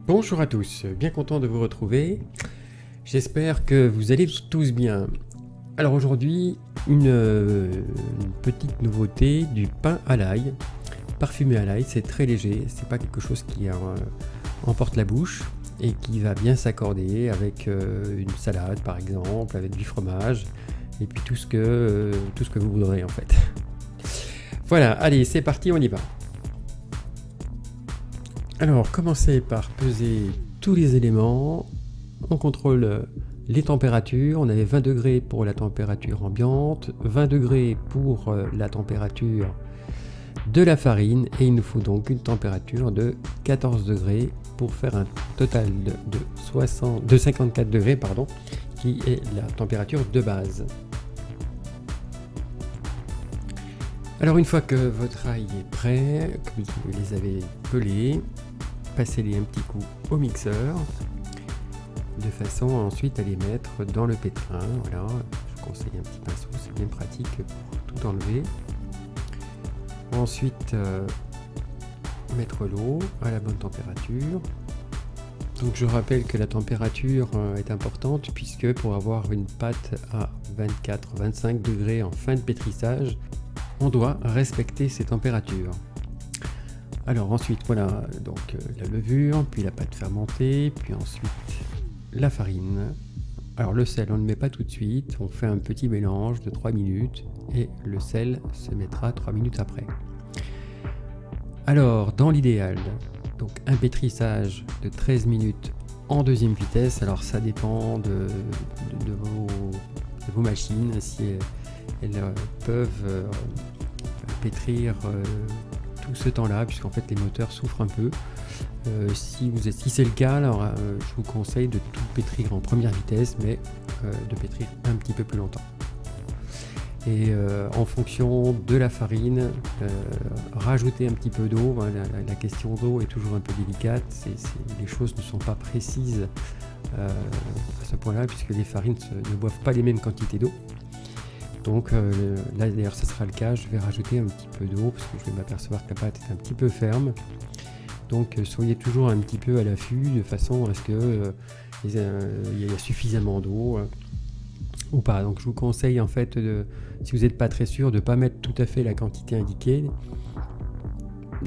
Bonjour à tous, bien content de vous retrouver. J'espère que vous allez tous bien. Alors aujourd'hui, une petite nouveauté, du pain à l'ail, parfumé à l'ail. C'est très léger, c'est pas quelque chose qui emporte la bouche et qui va bien s'accorder avec une salade par exemple, avec du fromage et puis tout ce que vous voudrez en fait. Voilà, allez, c'est parti, on y va. Alors, commencez par peser tous les éléments. On contrôle les températures. On avait 20 degrés pour la température ambiante, 20 degrés pour la température de la farine. Et il nous faut donc une température de 14 degrés pour faire un total de 54 degrés, pardon, qui est la température de base. Alors, une fois que votre ail est prêt, que vous les avez pelés, passez-les un petit coup au mixeur de façon à ensuite à les mettre dans le pétrin. Voilà, je conseille un petit pinceau, c'est bien pratique pour tout enlever. Ensuite, mettre l'eau à la bonne température. Donc je rappelle que la température est importante puisque pour avoir une pâte à 24-25 degrés en fin de pétrissage, on doit respecter ces températures. Alors ensuite, voilà, donc la levure, puis la pâte fermentée, puis ensuite la farine. Alors le sel, on ne le met pas tout de suite, on fait un petit mélange de 3 minutes et le sel se mettra 3 minutes après. Alors, dans l'idéal, donc un pétrissage de 13 minutes en deuxième vitesse. Alors ça dépend de vos machines, si elles peuvent pétrir tout ce temps-là, puisqu'en fait les moteurs souffrent un peu. Si c'est le cas, alors je vous conseille de tout pétrir en première vitesse, mais de pétrir un petit peu plus longtemps. Et en fonction de la farine, rajouter un petit peu d'eau. La question d'eau est toujours un peu délicate. Les choses ne sont pas précises à ce point-là, puisque les farines ne boivent pas les mêmes quantités d'eau. Donc là d'ailleurs ça sera le cas, je vais rajouter un petit peu d'eau parce que je vais m'apercevoir que la pâte est un petit peu ferme. Donc soyez toujours un petit peu à l'affût de façon à ce que il y ait suffisamment d'eau ou pas. Donc je vous conseille en fait, si vous n'êtes pas très sûr, de ne pas mettre tout à fait la quantité indiquée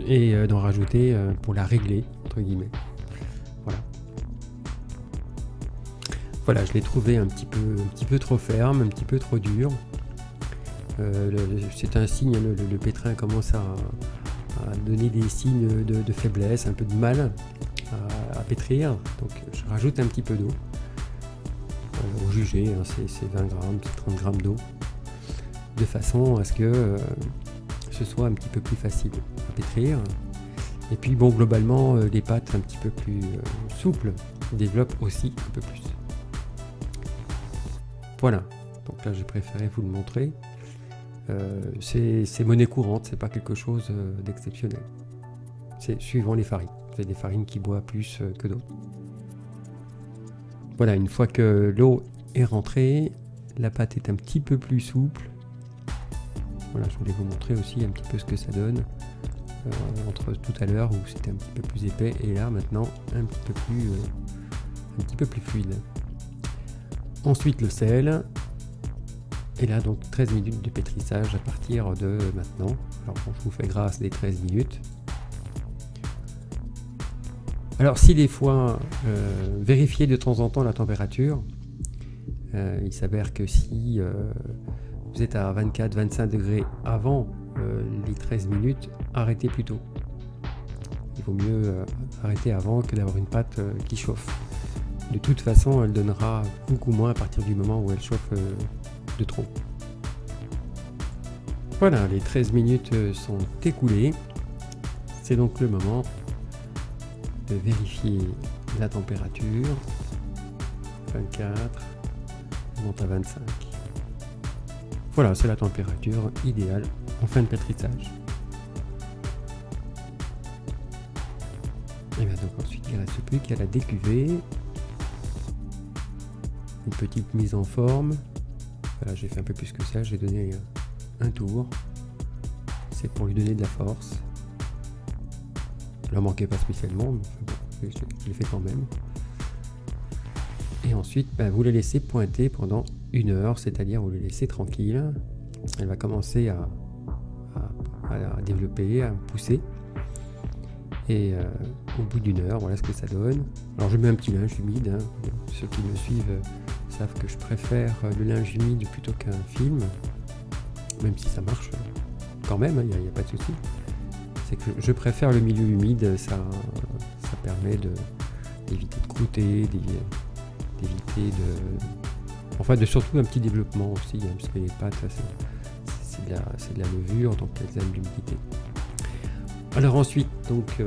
et d'en rajouter pour la régler entre guillemets. Voilà, je l'ai trouvé un petit peu trop ferme, un petit peu trop dur. C'est un signe, le pétrin commence à donner des signes de faiblesse, un peu de mal à pétrir. Donc je rajoute un petit peu d'eau. Au jugé, hein, c'est 20 grammes, 30 grammes d'eau. De façon à ce que ce soit un petit peu plus facile à pétrir. Et puis bon, globalement, les pâtes un petit peu plus souples développent aussi un peu plus. Voilà, donc là j'ai préféré vous le montrer. C'est monnaie courante, c'est pas quelque chose d'exceptionnel. C'est suivant les farines. Vous avez des farines qui boivent plus que d'autres. Voilà, une fois que l'eau est rentrée, la pâte est un petit peu plus souple. Voilà, je voulais vous montrer aussi un petit peu ce que ça donne entre tout à l'heure où c'était un petit peu plus épais et là maintenant un petit peu plus fluide. Ensuite le sel. Et là donc 13 minutes de pétrissage à partir de maintenant. Alors bon, je vous fais grâce des 13 minutes. Alors si des fois, vérifiez de temps en temps la température. Il s'avère que si vous êtes à 24-25 degrés avant les 13 minutes, arrêtez plus tôt. Il vaut mieux arrêter avant que d'avoir une pâte qui chauffe. De toute façon, elle donnera beaucoup moins à partir du moment où elle chauffe de trop. Voilà, les 13 minutes sont écoulées. C'est donc le moment de vérifier la température. 24, on monte à 25. Voilà, c'est la température idéale en fin de pétrissage. Et bien donc ensuite il ne reste plus qu'à la décuver. Une petite mise en forme. Voilà, j'ai fait un peu plus que ça, j'ai donné un tour. C'est pour lui donner de la force. Ne leur manquez pas spécialement, mais bon, je l'ai fait quand même. Et ensuite, vous les laissez pointer pendant 1 heure, c'est-à-dire vous les laissez tranquille. Elle va commencer à développer, à pousser. Et au bout d'1 heure, voilà ce que ça donne. Alors je mets un petit linge humide, hein. Ceux qui me suivent savent que je préfère le linge humide plutôt qu'un film, même si ça marche quand même, il n'y a pas de souci. C'est que je préfère le milieu humide, ça permet d'éviter de croûter, d'éviter de surtout un petit développement aussi, hein, parce que les pâtes c'est de la levure, donc elles aiment l'humidité. Alors ensuite, donc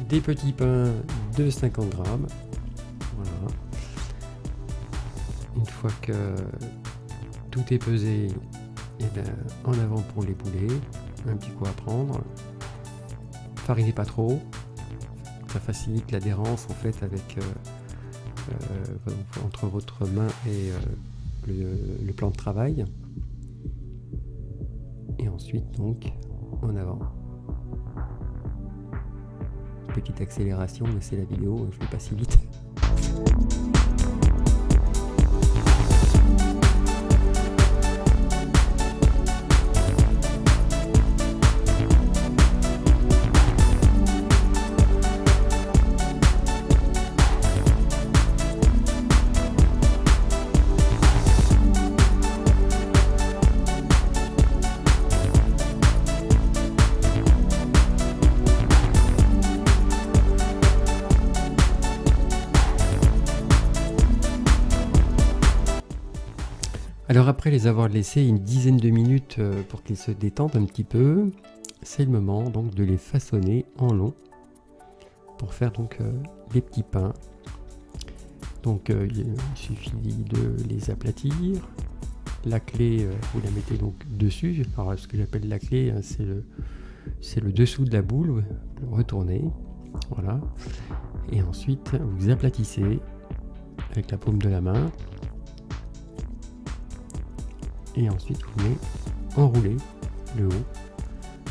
des petits pains de 50 grammes. Voilà. Une fois que tout est pesé, et en avant pour les poulets, un petit coup à prendre. Farinez pas trop, ça facilite l'adhérence en fait avec entre votre main et le plan de travail. Et ensuite donc en avant. Petite accélération, mais c'est la vidéo, je vais pas si vite. Alors après les avoir laissés une dizaine de minutes pour qu'ils se détendent un petit peu, c'est le moment donc de les façonner en long pour faire donc les petits pains. Donc il suffit de les aplatir. La clé, vous la mettez donc dessus. Alors ce que j'appelle la clé, hein, c'est le dessous de la boule, vous le retournez, voilà. Et ensuite vous aplatissez avec la paume de la main. Et ensuite vous venez enrouler le haut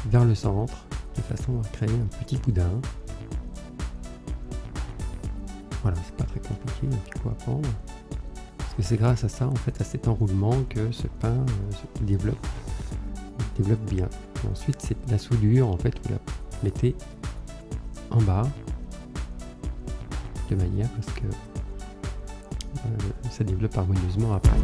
vers le centre de façon à créer un petit boudin. Voilà, c'est pas très compliqué, un petit coup à prendre. Parce que c'est grâce à ça, en fait, à cet enroulement que ce pain se développe bien. Et ensuite, c'est la soudure, en fait, vous la mettez en bas de manière à ce que ça développe harmonieusement après.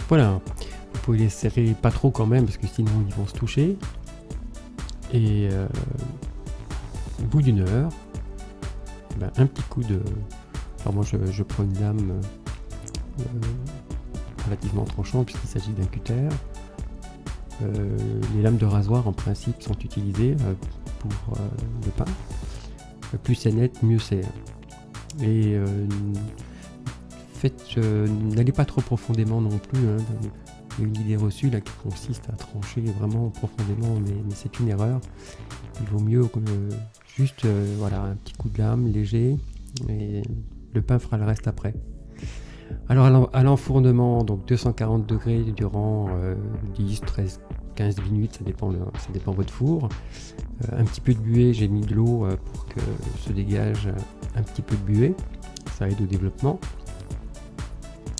Voilà, vous pouvez les serrer pas trop quand même parce que sinon ils vont se toucher. Et au bout d'1 heure, un petit coup de... Alors moi je prends une lame relativement tranchante puisqu'il s'agit d'un cutter. Les lames de rasoir en principe sont utilisées pour le pain. Plus c'est net, mieux c'est. Et n'allez pas trop profondément non plus, hein. Il y a une idée reçue là qui consiste à trancher vraiment profondément, mais c'est une erreur. Il vaut mieux juste voilà, un petit coup de lame léger et le pain fera le reste après. Alors à l'enfournement, donc 240 degrés durant 10, 13, 15 minutes, ça dépend votre four. Un petit peu de buée, j'ai mis de l'eau pour que se dégage un petit peu de buée, ça aide au développement.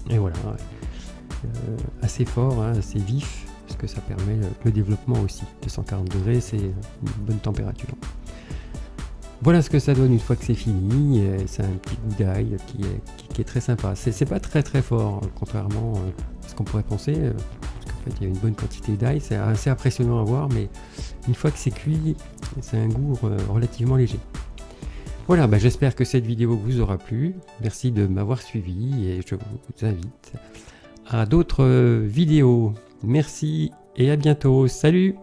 Et voilà, assez fort, hein, assez vif, parce que ça permet le développement aussi. 240 degrés, c'est une bonne température. Voilà ce que ça donne une fois que c'est fini. C'est un petit goût d'ail qui est très sympa. C'est pas très très fort, contrairement à ce qu'on pourrait penser, parce qu'en fait il y a une bonne quantité d'ail. C'est assez impressionnant à voir, mais une fois que c'est cuit, c'est un goût relativement léger. Voilà, bah, j'espère que cette vidéo vous aura plu. Merci de m'avoir suivi et je vous invite à d'autres vidéos. Merci et à bientôt. Salut!